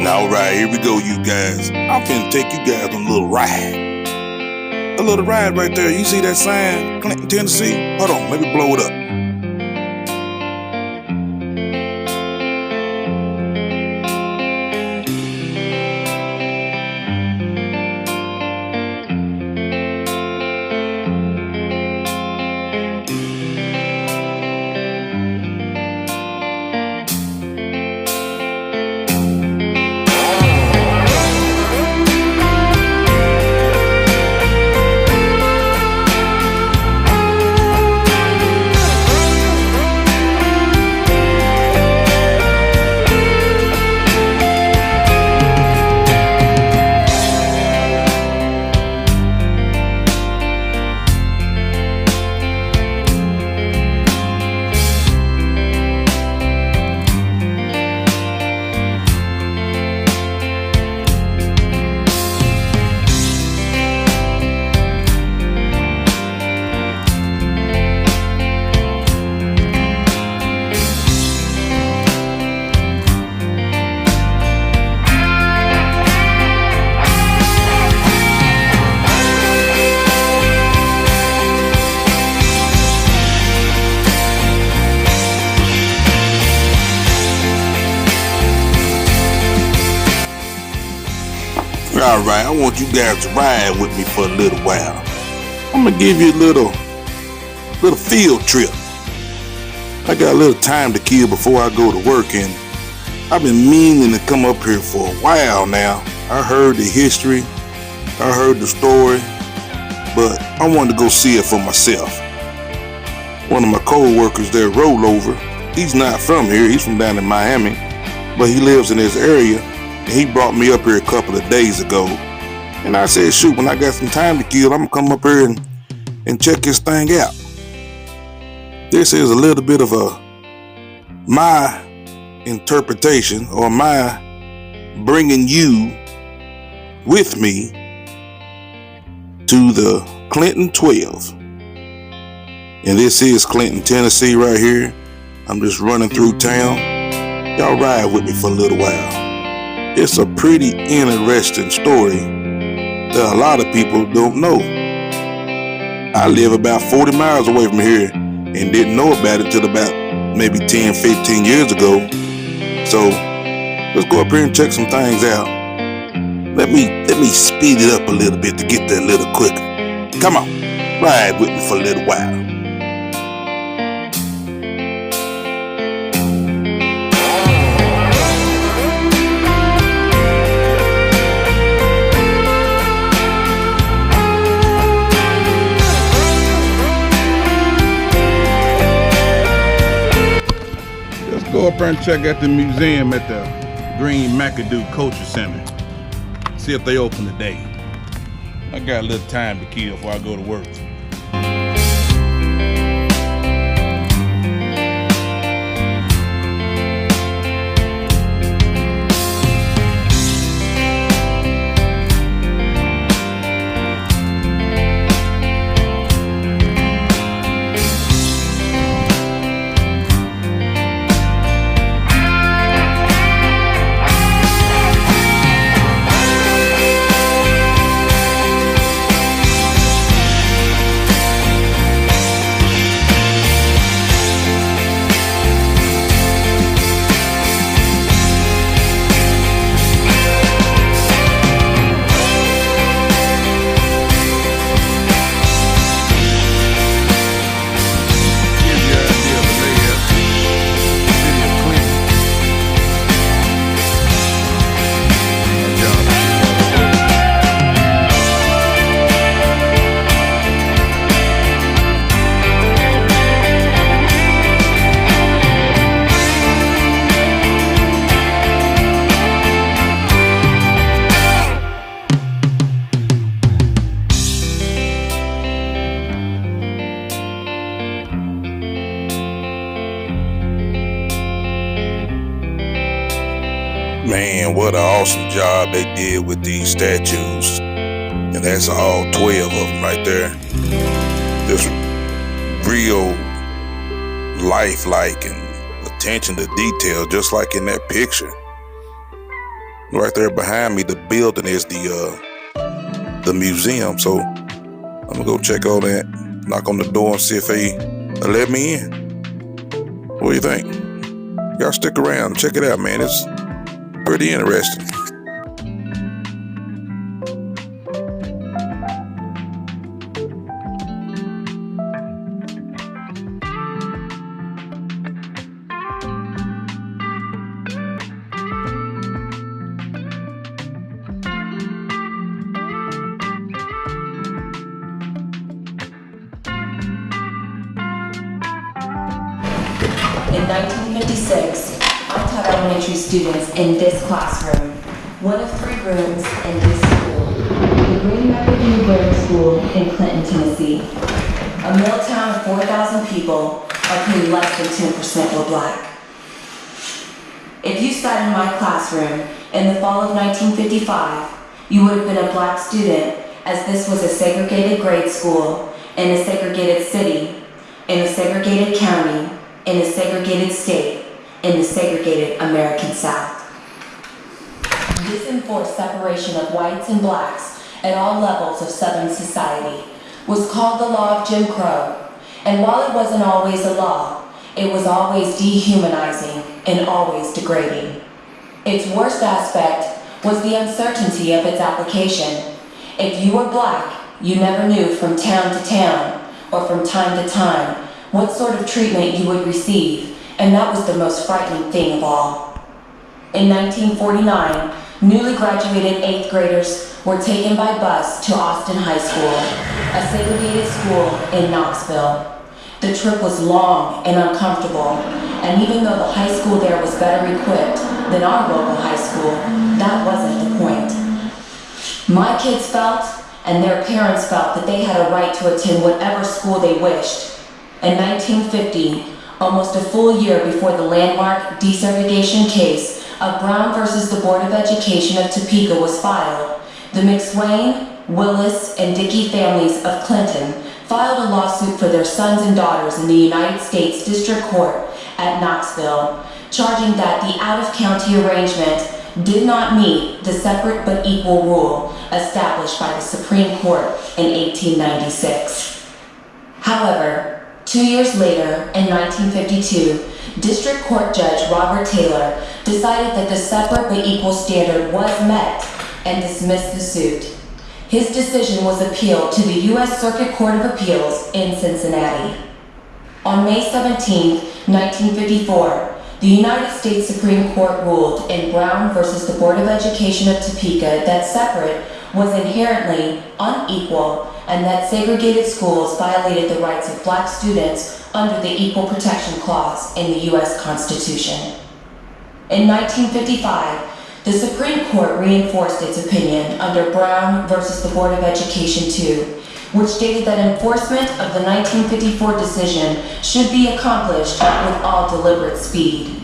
Now, alright, here we go, you guys. I'm finna take you guys on a little ride. A little ride right there. You see that sign, Clinton, Tennessee? Hold on, let me blow it up. Alright, I want you guys to ride with me for a little while. I'm gonna give you a little field trip. I got a little time to kill before I go to work, and I've been meaning to come up here for a while now. I heard the history, I heard the story, but I wanted to go see it for myself. One of my co-workers there, Rollover, he's not from here, he's from down in Miami, but he lives in this area. And he brought me up here a couple of days ago. And I said, shoot, when I got some time to kill, I'm going to come up here and check this thing out. This is a little bit of my interpretation, or my bringing you with me to the Clinton 12. And this is Clinton, Tennessee right here. I'm just running through town. Y'all ride with me for a little while. It's a pretty interesting story that a lot of people don't know. I live about 40 miles away from here and didn't know about it until about maybe 10, 15 years ago. So let's go up here and check some things out. Let me speed it up a little bit to get there a little quicker. Come on, ride with me for a little while. Go up there and check out the museum at the Green McAdoo Culture Center. See if they open today. I got a little time to kill before I go to work. Man, what an awesome job they did with these statues. And that's all 12 of them right there. Just real lifelike and attention to detail, just like in that picture. Right there behind me, the building is the museum. So I'm gonna go check on that, knock on the door and see if they let me in. What do you think? Y'all stick around, check it out, man. It's pretty interesting. In 1956, I taught elementary students in this classroom, one of 3 rooms in this school, the Green McAdoo School in Clinton, Tennessee. A mill town of 4,000 people, of whom less than 10% were black. If you sat in my classroom in the fall of 1955, you would have been a black student, as this was a segregated grade school in a segregated city, in a segregated county, in a segregated state, in the segregated American South. This enforced separation of whites and blacks at all levels of Southern society was called the law of Jim Crow, and while it wasn't always a law, it was always dehumanizing and always degrading. Its worst aspect was the uncertainty of its application. If you were black, you never knew from town to town, or from time to time, what sort of treatment you would receive, and that was the most frightening thing of all. In 1949, newly graduated 8th graders were taken by bus to Austin High School, a segregated school in Knoxville. The trip was long and uncomfortable, and even though the high school there was better equipped than our local high school, that wasn't the point. My kids felt, and their parents felt, that they had a right to attend whatever school they wished. In 1950, almost a full year before the landmark desegregation case of Brown versus the Board of Education of Topeka was filed, the McSwain, Willis, and Dickey families of Clinton filed a lawsuit for their sons and daughters in the United States District Court at Knoxville, charging that the out-of-county arrangement did not meet the separate but equal rule established by the Supreme Court in 1896. However, 2 years later, in 1952, District Court Judge Robert Taylor decided that the separate but equal standard was met and dismissed the suit. His decision was appealed to the U.S. Circuit Court of Appeals in Cincinnati. On May 17, 1954, the United States Supreme Court ruled in Brown versus the Board of Education of Topeka that separate was inherently unequal and that segregated schools violated the rights of black students under the Equal Protection Clause in the U.S. Constitution. In 1955, the Supreme Court reinforced its opinion under Brown versus the Board of Education II, which stated that enforcement of the 1954 decision should be accomplished with all deliberate speed.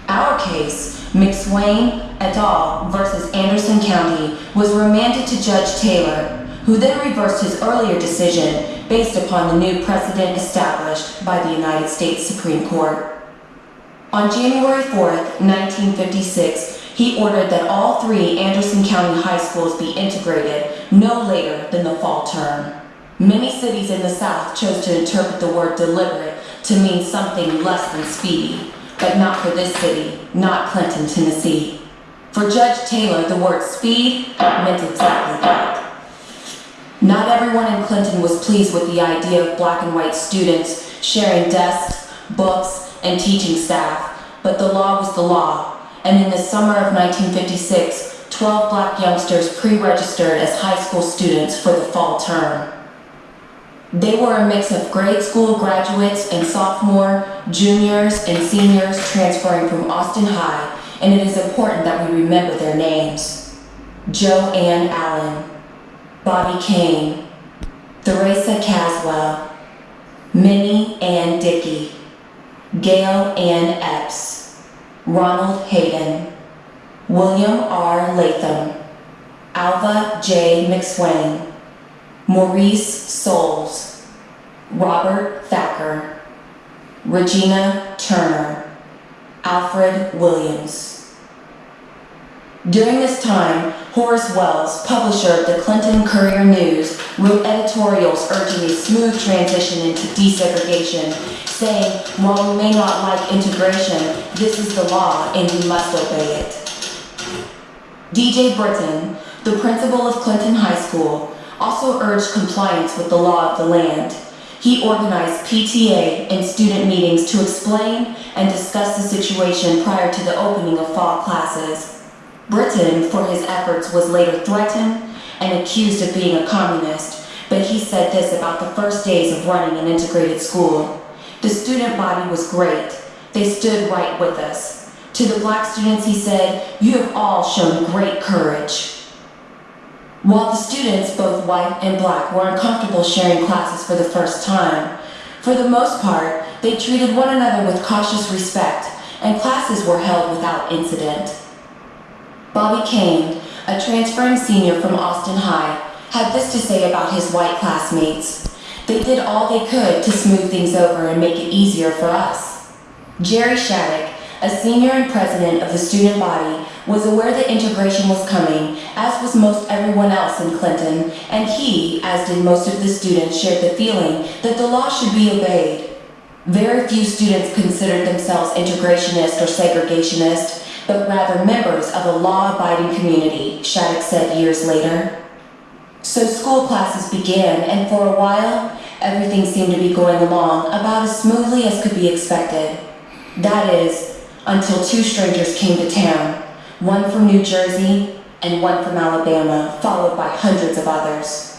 Our case, McSwain et al. Versus Anderson County, was remanded to Judge Taylor, who then reversed his earlier decision based upon the new precedent established by the United States Supreme Court. On January 4, 1956, he ordered that all 3 Anderson County high schools be integrated no later than the fall term. Many cities in the South chose to interpret the word deliberate to mean something less than speedy, but not for this city, not Clinton, Tennessee. For Judge Taylor, the word speed meant exactly that. Not everyone in Clinton was pleased with the idea of black and white students sharing desks, books, and teaching staff, but the law was the law, and in the summer of 1956, 12 black youngsters pre-registered as high school students for the fall term. They were a mix of grade school graduates and sophomore, juniors, and seniors transferring from Austin High, and it is important that we remember their names. Joanne Allen, Bobby Kane, Theresa Caswell, Minnie Ann Dickey, Gail Ann Epps, Ronald Hayden, William R. Latham, Alva J. McSwain, Maurice Souls, Robert Thacker, Regina Turner, Alfred Williams. During this time, Horace Wells, publisher of the Clinton Courier-News, wrote editorials urging a smooth transition into desegregation, saying, while we may not like integration, this is the law and we must obey it. D.J. Britton, the principal of Clinton High School, also urged compliance with the law of the land. He organized PTA and student meetings to explain and discuss the situation prior to the opening of fall classes. Britton, for his efforts, was later threatened and accused of being a communist, but he said this about the first days of running an integrated school. The student body was great. They stood right with us. To the black students, he said, "You have all shown great courage." While the students, both white and black, were uncomfortable sharing classes for the first time, for the most part, they treated one another with cautious respect, and classes were held without incident. Bobby Kane, a transferring senior from Austin High, had this to say about his white classmates. They did all they could to smooth things over and make it easier for us. Jerry Shattuck, a senior and president of the student body, was aware that integration was coming, as was most everyone else in Clinton, and he, as did most of the students, shared the feeling that the law should be obeyed. Very few students considered themselves integrationist or segregationist, but rather members of a law-abiding community, Shattuck said years later. So school classes began, and for a while, everything seemed to be going along about as smoothly as could be expected. That is, until two strangers came to town, one from New Jersey and one from Alabama, followed by hundreds of others.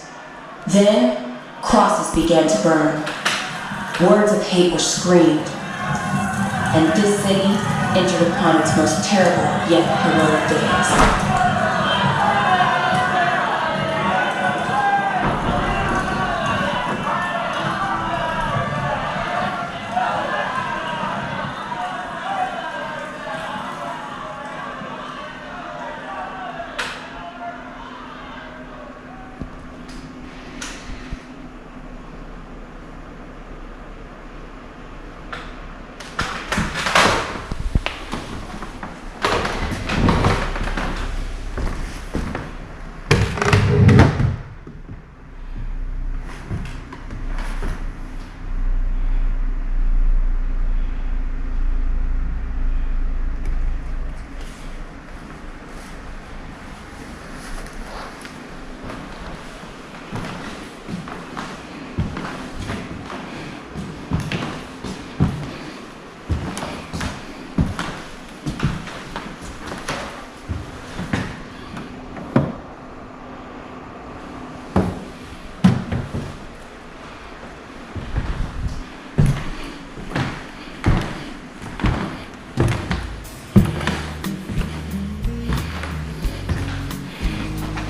Then, crosses began to burn. Words of hate were screamed, and this city entered upon its most terrible yet heroic days.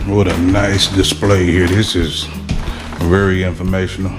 What a nice display here. This is very informational.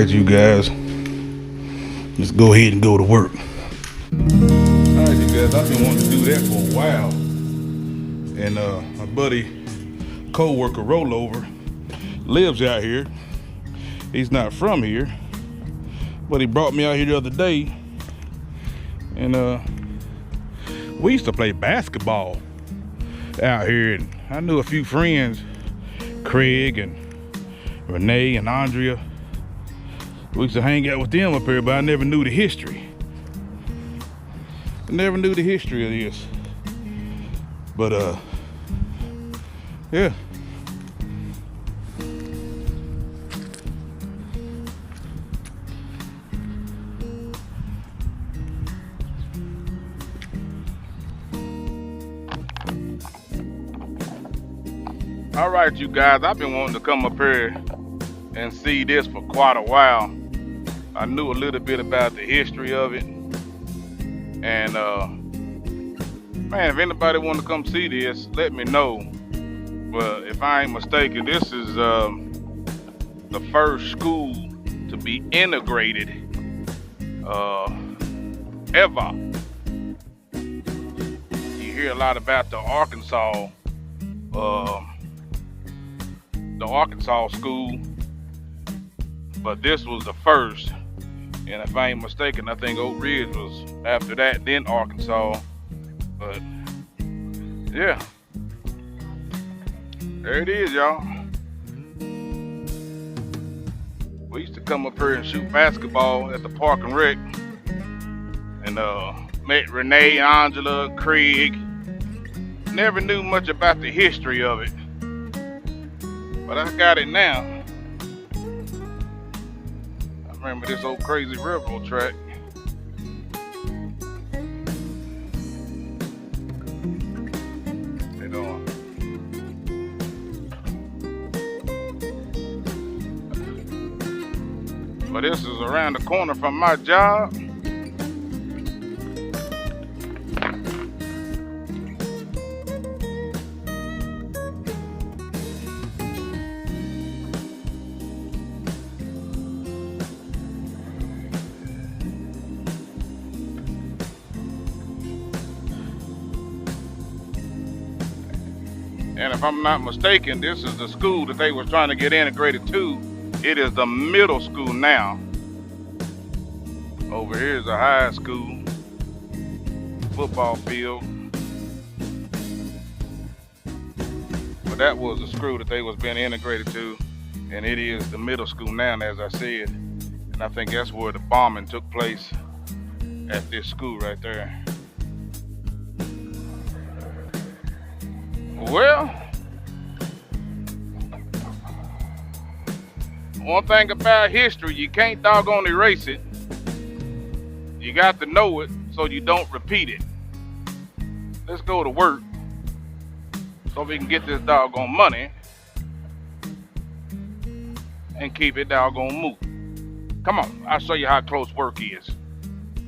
Alright, you guys. Let's go ahead and go to work. Alright, you guys. I've been wanting to do that for a while. And my buddy, co-worker Rollover, lives out here. He's not from here, but he brought me out here the other day. And we used to play basketball out here. And I knew a few friends, Craig and Renee and Andrea. We used to hang out with them up here, but I never knew the history. I never knew the history of this. But yeah. All right, you guys, I've been wanting to come up here and see this for quite a while. I knew a little bit about the history of it. And man, if anybody want to come see this, let me know. But if I ain't mistaken, this is the first school to be integrated ever. You hear a lot about the Arkansas school, but this was the first. And if I ain't mistaken, I think Oak Ridge was after that, then Arkansas. But yeah, there it is, y'all. We used to come up here and shoot basketball at the Park and Rec, and met Renee, Angela, Craig. Never knew much about the history of it, but I got it now. I remember this old crazy railroad track. How you doing? But this is around the corner from my job. And if I'm not mistaken, this is the school that they were trying to get integrated to. It is the middle school now. Over here is a high school, football field. But that was the school that they was being integrated to. And it is the middle school now, as I said. And I think that's where the bombing took place, at this school right there. Well, one thing about history, you can't doggone erase it. You got to know it so you don't repeat it. Let's go to work so we can get this doggone money and keep it doggone moving. Come on, I'll show you how close work is.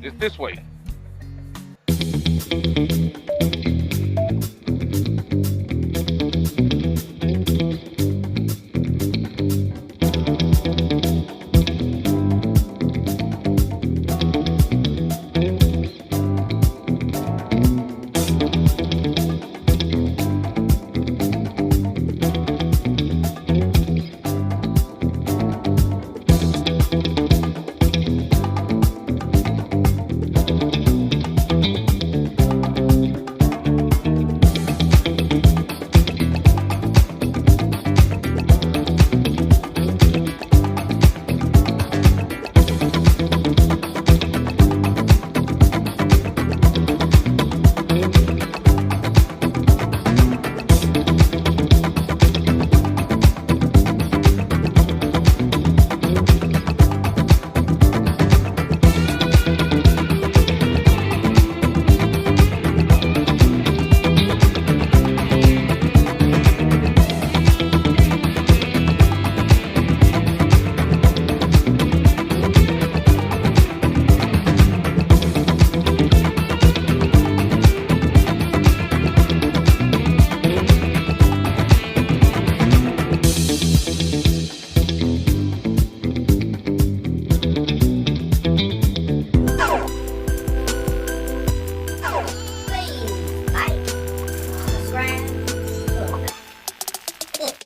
It's this way.